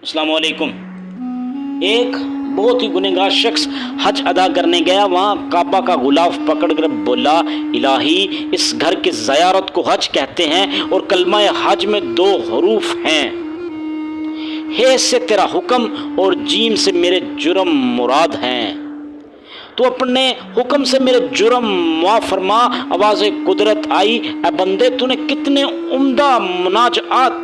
السلام علیکم۔ ایک بہت ہی گنہگار شخص حج ادا کرنے گیا، وہاں کعبہ کا غلاف پکڑ کر بولا، الہی اس گھر کی زیارت کو حج کہتے ہیں اور کلمہ حج میں 2 حروف ہیں، ہے سے تیرا حکم اور جیم سے میرے جرم مراد ہیں، تو اپنے حکم سے میرے جرم معاف فرما۔ آواز قدرت آئی، اے بندے تو نے کتنے عمدہ مناجات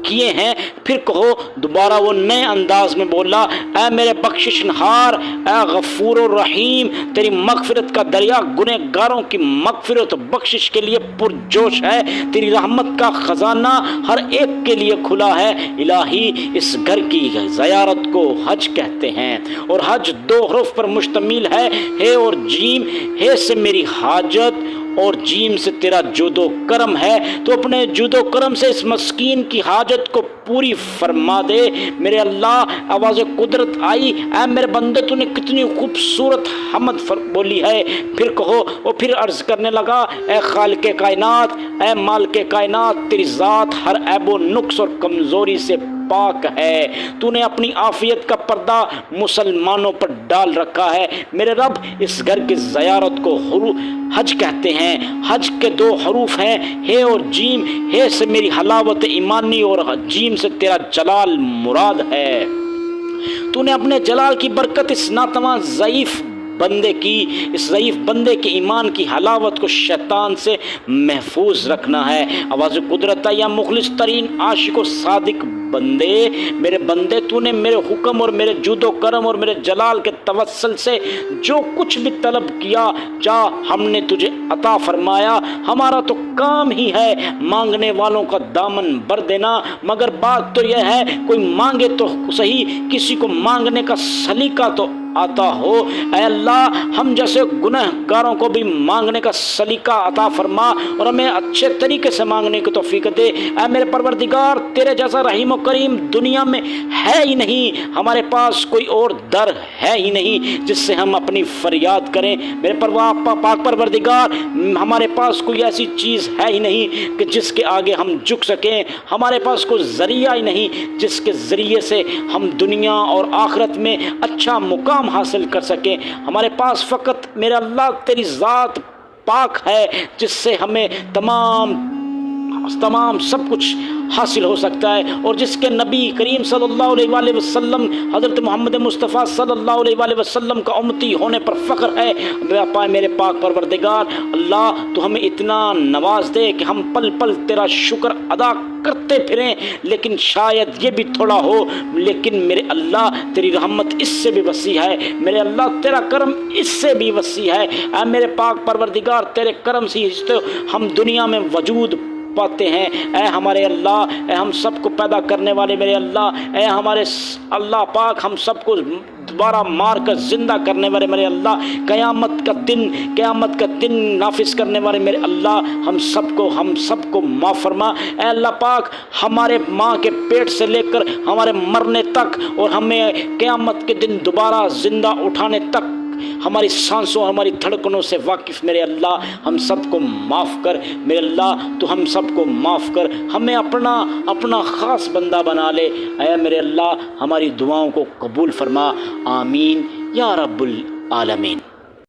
کیے ہیں۔ پھر کہو دوبارہ وہ نئے انداز میں بولا، اے میرے بخششنہار، اے غفور الرحیم، تیری مغفرت کا دریا گنہگاروں کی مغفرت و بخشش کے لیے پرجوش ہے، تیری رحمت کا خزانہ ہر ایک کے لیے کھلا ہے۔ الہی اس گھر کی زیارت کو حج کہتے ہیں اور حج 2 حروف پر مشتمل ہے اور جیم، ہے سے میری حاجت اور جیم سے تیرا جود و کرم ہے، تو اپنے جود و کرم سے اس مسکین کی حاجت کو پوری فرما دے میرے اللہ۔ آواز قدرت آئی، اے میرے بندے تو نے کتنی خوبصورت حمد بولی ہے۔ پھر کہو، اور پھر عرض کرنے لگا، اے خالق کائنات، اے مالک کائنات، تیری ذات ہر عیب و نقص اور کمزوری سے پاک ہے، تو نے اپنی عافیت کا پردہ مسلمانوں پر ڈال رکھا ہے۔ میرے رب اس گھر کی زیارت کو حج کہتے ہیں، حج کے 2 حروف ہیں، ہے اور جیم، ہے سے میری حلاوت ایمانی اور جیم سے تیرا جلال مراد ہے۔ تو نے اپنے جلال کی برکت اس ناتواں ضعیف بندے کے ایمان کی حلاوت کو شیطان سے محفوظ رکھنا ہے۔ آواز قدرت یا مخلص ترین عاشق و صادق بندے، میرے بندے تو نے میرے حکم اور میرے جود و کرم اور میرے جلال کے توسل سے جو کچھ بھی طلب کیا چاہ ہم نے تجھے عطا فرمایا۔ ہمارا تو کام ہی ہے مانگنے والوں کا دامن بھر دینا، مگر بات تو یہ ہے کوئی مانگے تو صحیح، کسی کو مانگنے کا سلیقہ تو آتا ہو۔ اے اللہ، ہم جیسے گنہگاروں کو بھی مانگنے کا سلیقہ عطا فرما اور ہمیں اچھے طریقے سے مانگنے کی توفیق دے۔ اے میرے پروردگار، تیرے جیسا رحیم و کریم دنیا میں ہے ہی نہیں، ہمارے پاس کوئی اور در ہے ہی نہیں جس سے ہم اپنی فریاد کریں۔ میرے پاک پروردگار، ہمارے پاس کوئی ایسی چیز ہے ہی نہیں کہ جس کے آگے ہم جھک سکیں، ہمارے پاس کوئی ذریعہ ہی نہیں جس کے ذریعے سے ہم دنیا اور آخرت میں اچھا مقام حاصل کر سکیں۔ ہمارے پاس فقط میرے اللہ تیری ذات پاک ہے جس سے ہمیں تمام سب کچھ حاصل ہو سکتا ہے، اور جس کے نبی کریم صلی اللہ علیہ وآلہ وسلم حضرت محمد مصطفیٰ صلی اللہ علیہ وآلہ وسلم کا امتی ہونے پر فخر ہے۔ میرے پاک پروردگار اللہ، تو ہمیں اتنا نواز دے کہ ہم پل پل تیرا شکر ادا کرتے پھریں، لیکن شاید یہ بھی تھوڑا ہو، لیکن میرے اللہ تیری رحمت اس سے بھی وسیع ہے، میرے اللہ تیرا کرم اس سے بھی وسیع ہے۔ اے میرے پاک پروردگار، تیرے کرم سے ہم دنیا میں وجود پاتے ہیں۔ اے ہمارے اللہ، اے ہم سب کو پیدا کرنے والے میرے اللہ، اے ہمارے اللہ پاک، ہم سب کو دوبارہ مار کر زندہ کرنے والے میرے اللہ، قیامت کا دن نافذ کرنے والے میرے اللہ، ہم سب کو معاف فرما۔ اے اللہ پاک، ہمارے ماں کے پیٹ سے لے کر ہمارے مرنے تک اور ہمیں قیامت کے دن دوبارہ زندہ اٹھانے تک ہماری سانسوں، ہماری دھڑکنوں سے واقف میرے اللہ، ہم سب کو معاف کر میرے اللہ، تو ہم سب کو معاف کر، ہمیں اپنا خاص بندہ بنا لے۔ اے میرے اللہ، ہماری دعاؤں کو قبول فرما، آمین یا رب العالمین۔